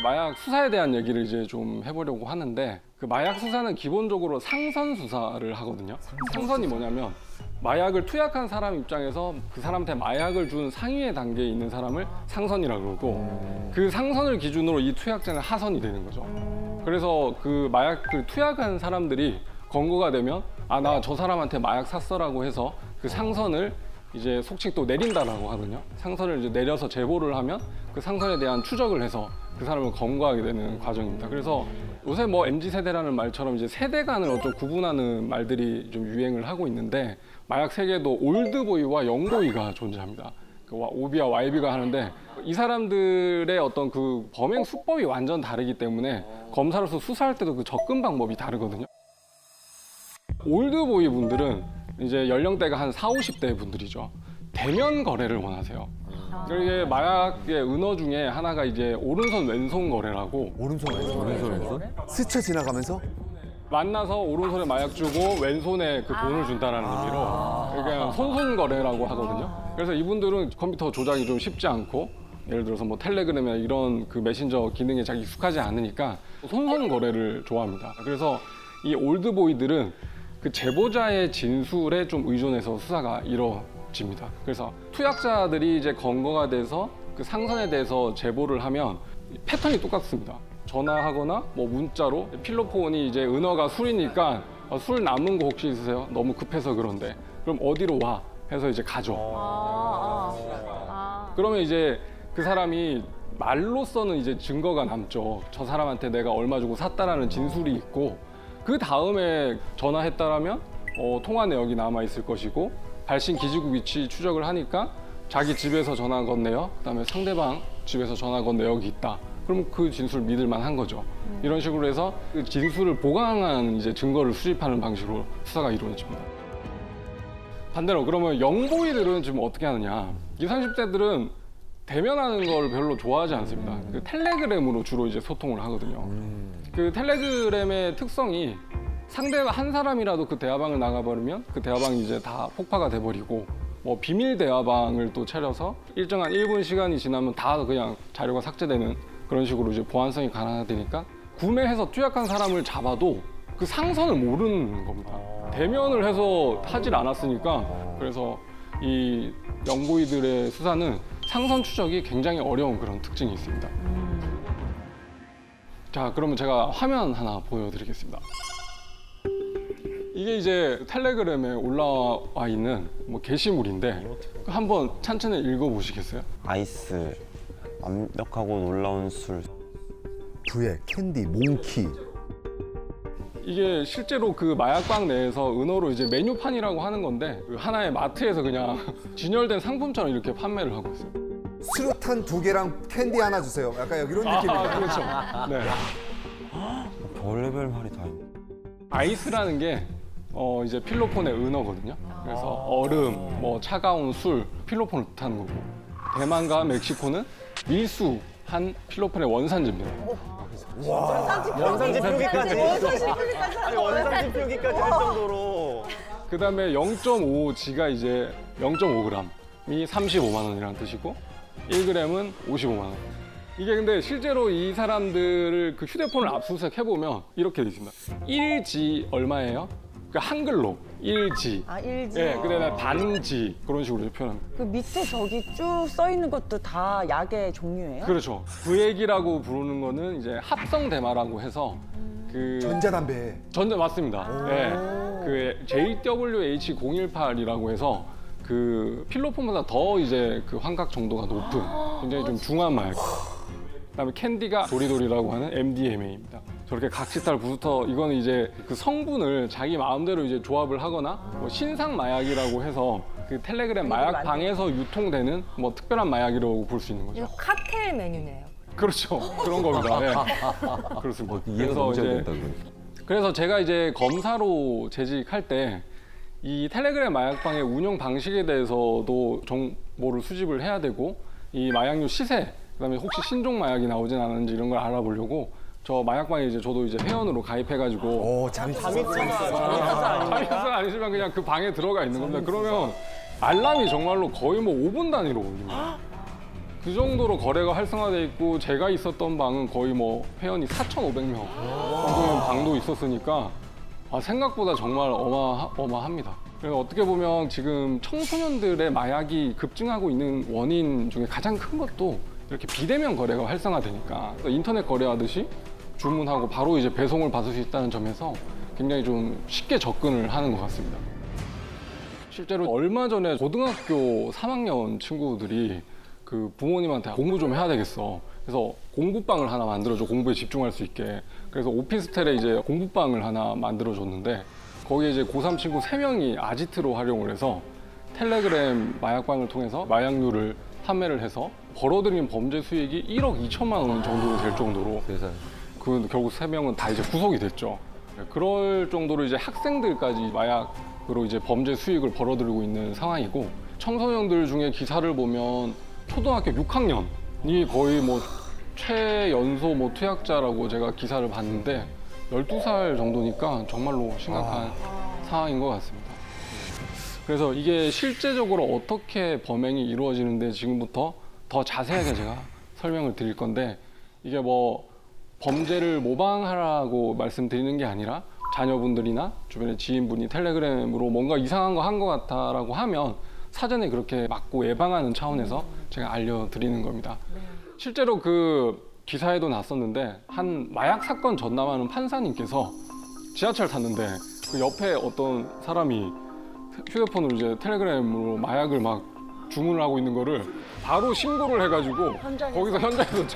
마약 수사에 대한 얘기를 이제 좀 해보려고 하는데 그 마약 수사는 기본적으로 상선 수사를 하거든요. 상선이 뭐냐면 마약을 투약한 사람 입장에서 그 사람한테 마약을 준 상위의 단계에 있는 사람을 상선이라고 그러고 그 상선을 기준으로 이 투약자는 하선이 되는 거죠. 그래서 그 마약을 투약한 사람들이 검거가 되면 아, 나 저 사람한테 마약 샀어라고 해서 그 상선을 이제 속칭 또 내린다라고 하거든요. 상선을 이제 내려서 제보를 하면 그 상선에 대한 추적을 해서 그 사람을 검거하게 되는 과정입니다. 그래서 요새 뭐 MZ세대라는 말처럼 이제 세대 간을 어좀 구분하는 말들이 좀 유행을 하고 있는데 마약 세계도 올드보이와 영보이가 존재합니다. OB와 YB가 하는데 이 사람들의 어떤 그 범행 수법이 완전 다르기 때문에 검사로서 수사할 때도 그 접근 방법이 다르거든요. 올드보이 분들은 이제 연령대가 한 40, 50대 분들이죠. 대면 거래를 원하세요. 이게 마약의 은어 중에 하나가 이제 오른손 왼손 거래라고. 오른손 왼손? 스쳐 지나가면서? 만나서 오른손에 마약 주고 왼손에 그 돈을 준다는 의미로 그러니까 손손 거래라고 하거든요. 그래서 이분들은 컴퓨터 조작이 좀 쉽지 않고 예를 들어서 뭐 텔레그램이나 이런 그 메신저 기능에 잘 익숙하지 않으니까 손손 거래를 좋아합니다. 그래서 이 올드보이들은 그 제보자의 진술에 좀 의존해서 수사가 이루어집니다. 그래서 투약자들이 이제 검거가 돼서 그 상선에 대해서 제보를 하면 패턴이 똑같습니다. 전화하거나 뭐 문자로 필로폰이 이제 은어가 술이니까 술 남은 거 혹시 있으세요? 너무 급해서 그런데 그럼 어디로 와? 해서 이제 가죠. 그러면 이제 그 사람이 말로서는 이제 증거가 남죠. 저 사람한테 내가 얼마 주고 샀다라는 진술이 있고 그 다음에 전화했다라면 통화 내역이 남아 있을 것이고 발신 기지국 위치 추적을 하니까 자기 집에서 전화 건네요. 그다음에 상대방 집에서 전화 건 내역이 있다. 그럼 그 진술 믿을 만한 거죠. 이런 식으로 해서 그 진술을 보강한 이제 증거를 수집하는 방식으로 수사가 이루어집니다. 반대로 그러면 영보이들은 지금 어떻게 하느냐? 20, 30대들은 대면하는 걸 별로 좋아하지 않습니다. 그 텔레그램으로 주로 이제 소통을 하거든요. 그 텔레그램의 특성이 상대가 한 사람이라도 그 대화방을 나가버리면 그 대화방이 이제 다 폭파가 돼버리고 뭐 비밀 대화방을 또 차려서 일정한 1분 시간이 지나면 다 그냥 자료가 삭제되는 그런 식으로 이제 보안성이 강화되니까 구매해서 투약한 사람을 잡아도 그 상선을 모르는 겁니다. 대면을 해서 하질 않았으니까 그래서 이 영보이들의 수사는 상선 추적이 굉장히 어려운 그런 특징이 있습니다. 자, 그러면 제가 화면 하나 보여드리겠습니다. 이게 이제 텔레그램에 올라와 있는 뭐 게시물인데 한번 천천히 읽어보시겠어요? 아이스, 완벽하고 놀라운 술. 부에 캔디, 몽키. 이게 실제로 그 마약방 내에서 은어로 이제 메뉴판이라고 하는 건데 그 하나의 마트에서 그냥 진열된 상품처럼 이렇게 판매를 하고 있어요. 수류탄 2개랑 캔디 하나 주세요. 약간 이런 느낌이에요. 그렇죠. 네. 별의별 말이 다 있네. 아이스라는 게 이제 필로폰의 은어거든요. 그래서 얼음, 뭐 차가운 술, 필로폰을 뜻하는 거고 대만과 멕시코는 밀수한 필로폰의 원산지입니다. 원산지 표기까지. 아니 원산지 표기까지 할 정도로. 그다음에 0.5G가 이제 0.5g이 35만 원이라는 뜻이고 1g은 55만 원. 이게 근데 실제로 이 사람들을 그 휴대폰을 압수수색 해보면 이렇게 돼 있습니다. 1G 얼마예요? 그 한글로 1G. 아, 1G. 예, 그다음에 반G 그런 식으로 표현합니다. 그 밑에 저기 쭉 써 있는 것도 다 약의 종류예요? 그렇죠. 구액이라고 부르는 거는 이제 합성 대마라고 해서 그 전자담배. 맞습니다. 네. 그 JWH018이라고 해서 그 필로폰보다 더 이제 그 환각 정도가 높은 굉장히 좀 중한 마약. 그다음에 캔디가 도리도리라고 하는 MDMA입니다. 저렇게 각시탈 부스터 이거는 이제 그 성분을 자기 마음대로 이제 조합을 하거나 뭐 신상 마약이라고 해서 그 텔레그램 마약 방에서 유통되는 뭐 특별한 마약이라고 볼 수 있는 거죠. 이거 칵테일 메뉴네요. 그렇죠. 그런 겁니다. 네. 그렇습니다. 그래서 제가 이제 검사로 재직할 때 이 텔레그램 마약방의 운영 방식에 대해서도 정보를 수집을 해야 되고 이 마약류 시세, 그다음에 혹시 신종 마약이 나오진 않았는지 이런 걸 알아보려고 저 마약방에 이제 저도 이제 회원으로 가입해가지고 잠이 잠입증 아니지만 그냥 그 방에 들어가 있는 겁니다. 그러면 알람이 정말로 거의 뭐 5분 단위로 울립니다. 그 정도로 거래가 활성화돼 있고 제가 있었던 방은 거의 뭐 회원이 4,500명 정도의 방도 있었으니까 생각보다 정말 어마어마합니다. 그래서 어떻게 보면 지금 청소년들의 마약이 급증하고 있는 원인 중에 가장 큰 것도 이렇게 비대면 거래가 활성화되니까 인터넷 거래하듯이 주문하고 바로 이제 배송을 받을 수 있다는 점에서 굉장히 좀 쉽게 접근을 하는 것 같습니다. 실제로 얼마 전에 고등학교 3학년 친구들이 그 부모님한테 공부 좀 해야 되겠어. 그래서 공부방을 하나 만들어줘. 공부에 집중할 수 있게. 그래서 오피스텔에 이제 공부방을 하나 만들어줬는데 거기에 이제 고3 친구 3명이 아지트로 활용을 해서 텔레그램 마약방을 통해서 마약류를 판매를 해서 벌어들인 범죄 수익이 1억 2천만 원 정도 될 정도로 그 결국 3명은 다 이제 구속이 됐죠. 그럴 정도로 이제 학생들까지 마약으로 이제 범죄 수익을 벌어들이고 있는 상황이고 청소년들 중에 기사를 보면 초등학교 6학년이 거의 뭐 최연소 뭐 투약자라고 제가 기사를 봤는데 12살 정도니까 정말로 심각한 상황인 것 같습니다. 그래서 이게 실제적으로 어떻게 범행이 이루어지는데 지금부터 더 자세하게 제가 설명을 드릴 건데 이게 뭐 범죄를 모방하라고 말씀드리는 게 아니라 자녀분들이나 주변의 지인분이 텔레그램으로 뭔가 이상한 거 한 것 같다라고 하면 사전에 그렇게 막고 예방하는 차원에서 제가 알려드리는 겁니다. 실제로 그 기사에도 났었는데 한 마약 사건 전담하는 판사님께서 지하철 탔는데 그 옆에 어떤 사람이 휴대폰으로 이제 텔레그램으로 마약을 막 주문을 하고 있는 거를 바로 신고를 해가지고 거기서 현장에서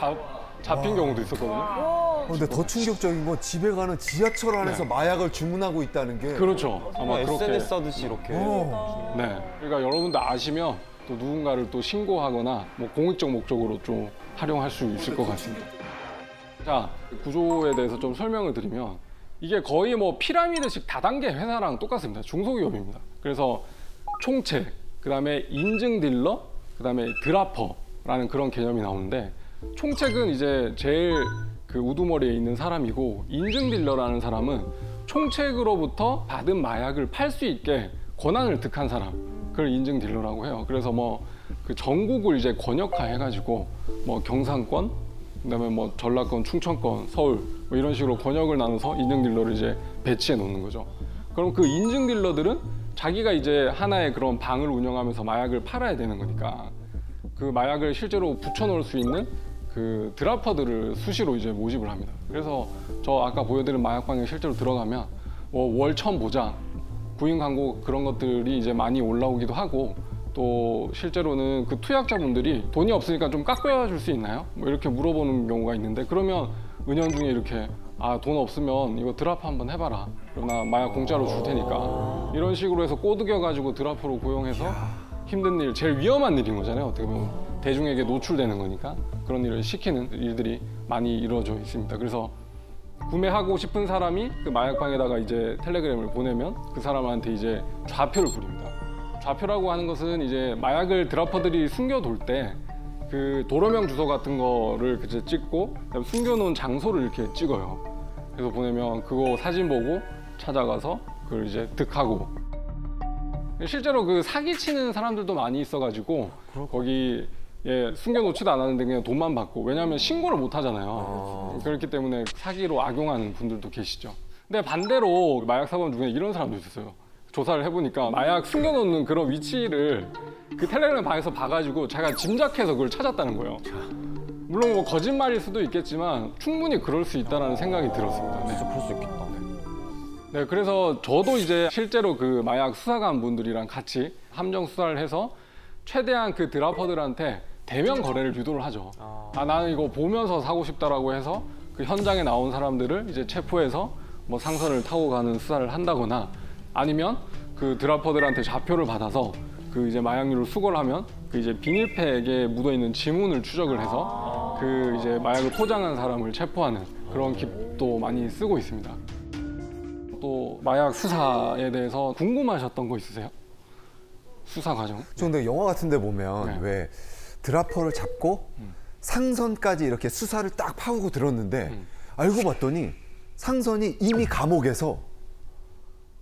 잡힌 경우도 있었거든요. 근데 더 충격적인 건 집에 가는 지하철 안에서 마약을 주문하고 있다는 게. 그렇죠. 아마 그렇게. SNS 하듯이 이렇게. 네. 그러니까 여러분들 아시면 또 누군가를 또 신고하거나 뭐 공익적 목적으로 좀 활용할 수 있을 것 같습니다. 자, 구조에 대해서 좀 설명을 드리면 이게 거의 뭐 피라미드식 다단계 회사랑 똑같습니다. 중소기업입니다. 그래서 총책, 그다음에 인증 딜러, 그다음에 드라퍼라는 그런 개념이 나오는데 총책은 이제 제일 그 우두머리에 있는 사람이고 인증 딜러라는 사람은 총책으로부터 받은 마약을 팔 수 있게 권한을 득한 사람, 그걸 인증 딜러라고 해요. 그래서 뭐 그 전국을 이제 권역화 해가지고 뭐 경상권, 그다음에 뭐 전라권, 충청권, 서울 뭐 이런 식으로 권역을 나눠서 인증 딜러를 이제 배치해 놓는 거죠. 그럼 그 인증 딜러들은 자기가 이제 하나의 그런 방을 운영하면서 마약을 팔아야 되는 거니까 그 마약을 실제로 붙여놓을 수 있는 그 드라퍼들을 수시로 이제 모집을 합니다. 그래서 저 아까 보여드린 마약방에 실제로 들어가면 뭐 월 1,000보장, 구인 광고 그런 것들이 이제 많이 올라오기도 하고 또 실제로는 그 투약자분들이 돈이 없으니까 좀 깎여줄 수 있나요? 뭐 이렇게 물어보는 경우가 있는데 그러면 은연중에 이렇게 돈 없으면 이거 드라퍼 한번 해봐라. 그럼 나 마약 공짜로 줄 테니까. 이런 식으로 해서 꼬드겨가지고 드라퍼로 고용해서 힘든 일, 제일 위험한 일인 거잖아요. 어떻게 보면 대중에게 노출되는 거니까 그런 일을 시키는 일들이 많이 이루어져 있습니다. 그래서 구매하고 싶은 사람이 그 마약방에다가 이제 텔레그램을 보내면 그 사람한테 이제 좌표를 부립니다. 좌표라고 하는 것은 이제 마약을 드라퍼들이 숨겨둘 때 그 도로명 주소 같은 거를 이제 찍고 그다음에 숨겨놓은 장소를 이렇게 찍어요. 그래서 보내면 그거 사진 보고 찾아가서 그걸 이제 득하고 실제로 그 사기치는 사람들도 많이 있어가지고 거기 숨겨놓지도 않았는데 그냥 돈만 받고 왜냐하면 신고를 못 하잖아요. 그렇기 때문에 사기로 악용하는 분들도 계시죠. 근데 반대로 마약 사범 중에 이런 사람도 있었어요. 조사를 해보니까 마약 숨겨놓는 그런 위치를 그 텔레그램 방에서 봐가지고 자기가 짐작해서 그걸 찾았다는 거예요. 물론 뭐 거짓말일 수도 있겠지만 충분히 그럴 수 있다는 생각이 들었습니다. 진짜 그럴 수 있겠다. 네, 그래서 저도 이제 실제로 그 마약 수사관 분들이랑 같이 함정 수사를 해서 최대한 그 드라퍼들한테 대면 거래를 유도를 하죠. 나는 이거 보면서 사고 싶다라고 해서 그 현장에 나온 사람들을 이제 체포해서 뭐 상선을 타고 가는 수사를 한다거나 아니면 그 드라퍼들한테 좌표를 받아서 그 이제 마약류를 수거를 하면 그 이제 비닐팩에 묻어 있는 지문을 추적을 해서 그 이제 마약을 포장한 사람을 체포하는 그런 기법도 많이 쓰고 있습니다. 또 마약 수사에 대해서 궁금하셨던 거 있으세요? 수사 과정? 저 근데 영화 같은 데 보면 왜 드라퍼를 잡고 상선까지 이렇게 수사를 딱 파고 들었는데 알고 봤더니 상선이 이미 감옥에서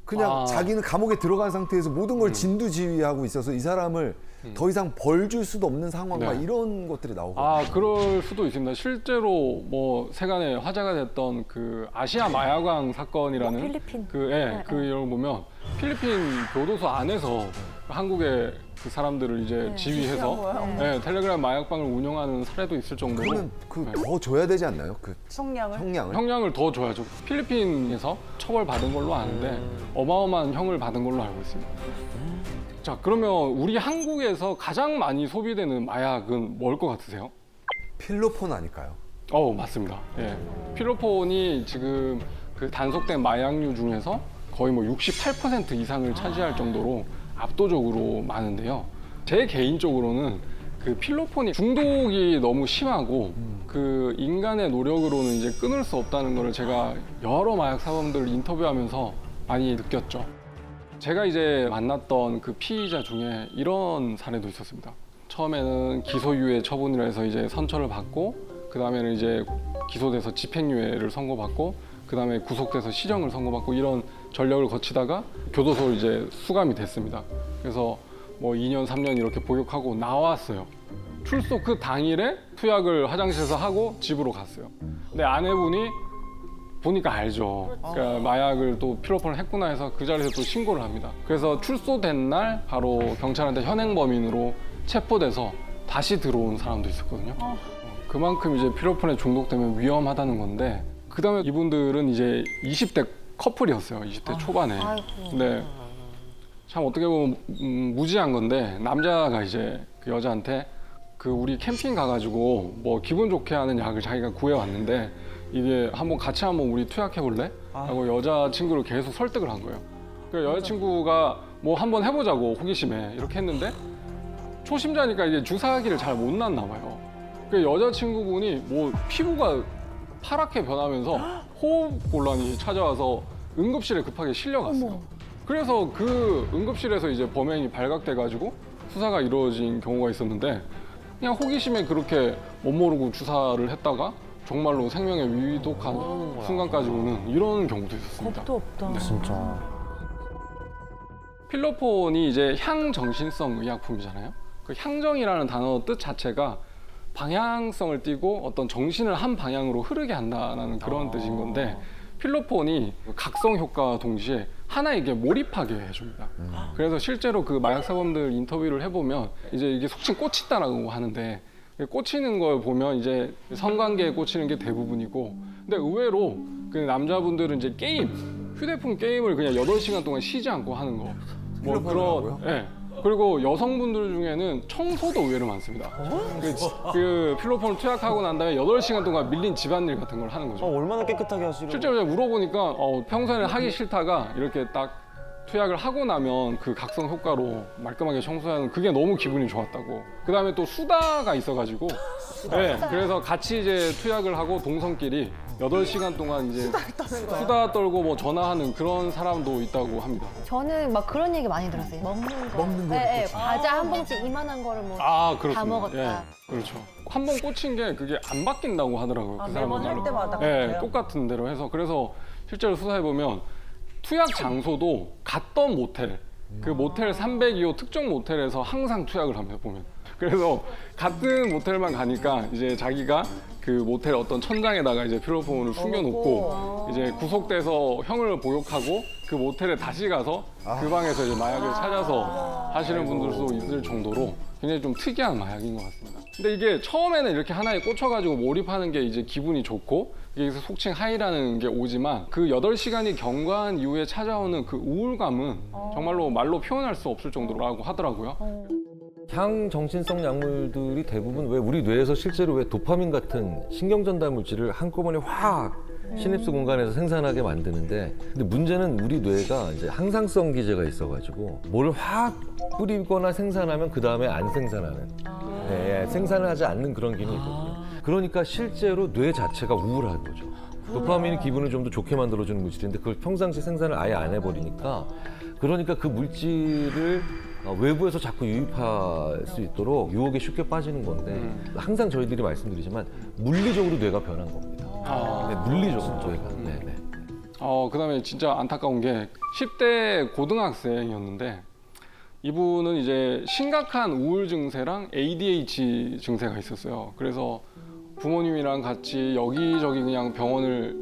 그냥 자기는 감옥에 들어간 상태에서 모든 걸 진두지휘하고 있어서 이 사람을 더 이상 벌 줄 수도 없는 상황 막 네. 이런 것들이 나오거든요. 아, 그럴 수도 있습니다. 실제로 뭐 세간에 화제가 됐던 그 아시아 마약왕 사건이라는 필리핀. 그 이런 거 보면 필리핀 교도소 안에서 한국의 그 사람들을 이제 지휘해서 텔레그램 마약방을 운영하는 사례도 있을 정도로 그러면 더 줘야 되지 않나요? 그 형량을? 형량을? 형량을 더 줘야죠. 필리핀에서 처벌받은 걸로 아는데 어마어마한 형을 받은 걸로 알고 있습니다. 자, 그러면 우리 한국에서 가장 많이 소비되는 마약은 뭘 것 같으세요? 필로폰 아닐까요? 맞습니다. 예. 필로폰이 지금 그 단속된 마약류 중에서 거의 뭐 68% 이상을 차지할 정도로 압도적으로 많은데요. 제 개인적으로는 그 필로폰이 중독이 너무 심하고 그 인간의 노력으로는 이제 끊을 수 없다는 거를 제가 여러 마약 사범들 인터뷰하면서 많이 느꼈죠. 제가 이제 만났던 그 피의자 중에 이런 사례도 있었습니다. 처음에는 기소유예 처분이라 해서 이제 선처를 받고, 그 다음에는 이제 기소돼서 집행유예를 선고받고, 그 다음에 구속돼서 시정을 선고받고 이런 전력을 거치다가 교도소를 이제 수감이 됐습니다. 그래서 뭐 2년, 3년 이렇게 복역하고 나왔어요. 출소 그 당일에 투약을 화장실에서 하고 집으로 갔어요. 근데 아내분이 보니까 알죠. 그러니까 마약을 또 필로폰을 했구나 해서 그 자리에서 또 신고를 합니다. 그래서 출소된 날 바로 경찰한테 현행범인으로 체포돼서 다시 들어온 사람도 있었거든요. 그만큼 이제 필로폰에 중독되면 위험하다는 건데, 그 다음에 이분들은 이제 20대 커플이었어요. 20대 초반에. 근데 참 어떻게 보면 무지한 건데, 남자가 이제 그 여자한테 그 우리 캠핑 가가지고 뭐 기분 좋게 하는 약을 자기가 구해왔는데 이게 같이 한번 우리 투약해 볼래? 하고 여자친구를 계속 설득을 한 거예요. 그러니까 여자친구가 뭐 한번 해보자고 호기심에 이렇게 했는데 초심자니까 이게 주사기를 잘 못 놨나 봐요. 그 여자친구분이 뭐 피부가 파랗게 변하면서 호흡 곤란이 찾아와서 응급실에 급하게 실려갔어요. 그래서 그 응급실에서 이제 범행이 발각돼가지고 수사가 이루어진 경우가 있었는데, 그냥 호기심에 그렇게 못 모르고 주사를 했다가 정말로 생명에 위독한 순간까지 오는 이런 경우도 있었습니다. 겁도 없다. 진짜. 필로폰이 이제 향정신성 의약품이잖아요. 그 향정이라는 단어 뜻 자체가 방향성을 띠고 어떤 정신을 한 방향으로 흐르게 한다는 그런 뜻인 건데, 필로폰이 각성 효과와 동시에 하나에게 몰입하게 해줍니다. 그래서 실제로 그 마약 사범들 인터뷰를 해보면 이제 이게 속칭 꽂힌다라고 하는데, 꽂히는 걸 보면 이제 성관계에 꽂히는 게 대부분이고, 근데 의외로 그 남자분들은 이제 휴대폰 게임을 그냥 8시간 동안 쉬지 않고 하는 거. 뭐 그런, 예. 그리고 여성분들 중에는 청소도 의외로 많습니다. 그 필로폰을 투약하고 난 다음에 8시간 동안 밀린 집안일 같은 걸 하는 거죠. 얼마나 깨끗하게 하시려고. 실제로 제가 물어보니까 평소에는 하기 싫다가 이렇게 딱 투약을 하고 나면 그 각성 효과로 말끔하게 청소하는 그게 너무 기분이 좋았다고. 그 다음에 또 수다가 있어가지고, 네, 그래서 같이 이제 투약을 하고 동성끼리 8시간 동안 이제 수다 떨고 뭐 전화하는 그런 사람도 있다고 합니다. 저는 막 그런 얘기 많이 들었어요. 먹는 거. 네, 과자 한 봉지 이만한 거를 뭐 그렇습니다. 다 먹었다. 예, 그렇죠. 한 번 꽂힌 게 그게 안 바뀐다고 하더라고요. 그 매번 사람은 할 때마다 예, 그래요? 똑같은 대로 해서. 그래서 실제로 수사해 보면 투약 장소도 갔던 모텔, 그 모텔 302호 특정 모텔에서 항상 투약을 합니다, 보면. 그래서 같은 모텔만 가니까 이제 자기가 그 모텔 어떤 천장에다가 이제 필로폰을 숨겨놓고 이제 구속돼서 형을 복역하고 그 모텔에 다시 가서 그 방에서 이제 마약을 찾아서 하시는 분들도 있을 정도로 굉장히 좀 특이한 마약인 것 같습니다. 근데 이게 처음에는 이렇게 하나에 꽂혀가지고 몰입하는 게 이제 기분이 좋고, 이게 속칭 하이라는 게 오지만 그 8시간이 경과한 이후에 찾아오는 그 우울감은 정말로 말로 표현할 수 없을 정도라고 하더라고요. 향정신성 약물들이 대부분 왜 우리 뇌에서 실제로 왜 도파민 같은 신경 전달 물질을 한꺼번에 확 시냅스 공간에서 생산하게 만드는데, 근데 문제는 우리 뇌가 이제 항상성 기제가 있어가지고 뭘 확 뿌리거나 생산하면 그 다음에 안 생산하는, 생산을 하지 않는 그런 기능이 있거든요. 그러니까 실제로 뇌 자체가 우울한 거죠. 도파민이 기분을 좀 더 좋게 만들어주는 물질인데 그걸 평상시 생산을 아예 안 해버리니까, 그러니까 그 물질을 외부에서 자꾸 유입할 수 있도록 유혹에 쉽게 빠지는 건데, 항상 저희들이 말씀드리지만 물리적으로 뇌가 변한 겁니다. 네, 물리적으로 뇌가. 네. 그다음에 진짜 안타까운 게 10대 고등학생이었는데 이분은 이제 심각한 우울 증세랑 ADH 증세가 있었어요. 그래서 부모님이랑 같이 여기저기 그냥 병원을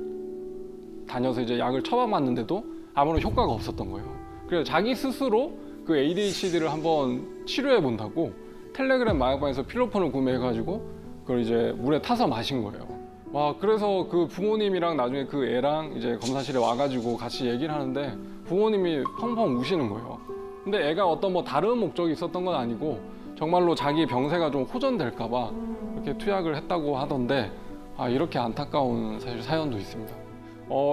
다녀서 이제 약을 처방받는데도 아무런 효과가 없었던 거예요. 그래서 자기 스스로 그 ADHD를 한번 치료해 본다고 텔레그램 마약방에서 필로폰을 구매해가지고 그걸 이제 물에 타서 마신 거예요. 와, 그래서 그 부모님이랑 나중에 그 애랑 이제 검사실에 와가지고 같이 얘기를 하는데 부모님이 펑펑 우시는 거예요. 근데 애가 어떤 뭐 다른 목적이 있었던 건 아니고 정말로 자기 병세가 좀 호전될까봐 이렇게 투약을 했다고 하던데 이렇게 안타까운 사실 사연도 있습니다.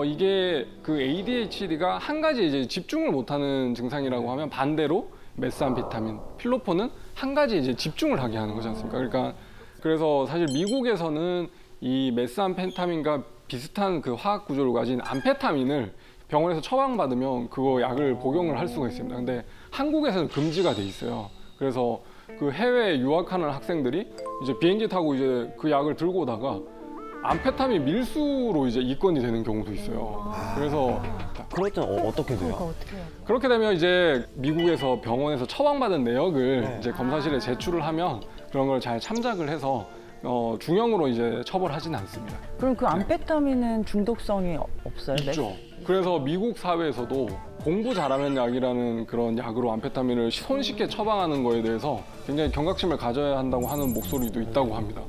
이게 그 ADHD가 한 가지 이제 집중을 못하는 증상이라고 하면 반대로 메스암페타민, 필로폰은 한 가지 이제 집중을 하게 하는 거지 않습니까? 그러니까 그래서 사실 미국에서는 이 메스암페타민과 비슷한 그 화학 구조를 가진 암페타민을 병원에서 처방받으면 그거 약을 복용을 할 수가 있습니다. 근데 한국에서는 금지가 돼 있어요. 그래서 그 해외에 유학하는 학생들이 이제 비행기 타고 이제 그 약을 들고 오다가 암페타민 밀수로 이제 입건이 되는 경우도 있어요. 그래서 그럴 때는 어떻게 돼요? 어떻게 해요? 그렇게 되면 이제 미국에서 병원에서 처방받은 내역을 이제 검사실에 제출을 하면 그런 걸 잘 참작을 해서 중형으로 이제 처벌하지는 않습니다. 그럼 그 암페타민은 중독성이 없어요? 있죠. 그래서 미국 사회에서도 공부 잘하는 약이라는 그런 약으로 암페타민을 손쉽게 처방하는 거에 대해서 굉장히 경각심을 가져야 한다고 하는 목소리도 있다고 합니다.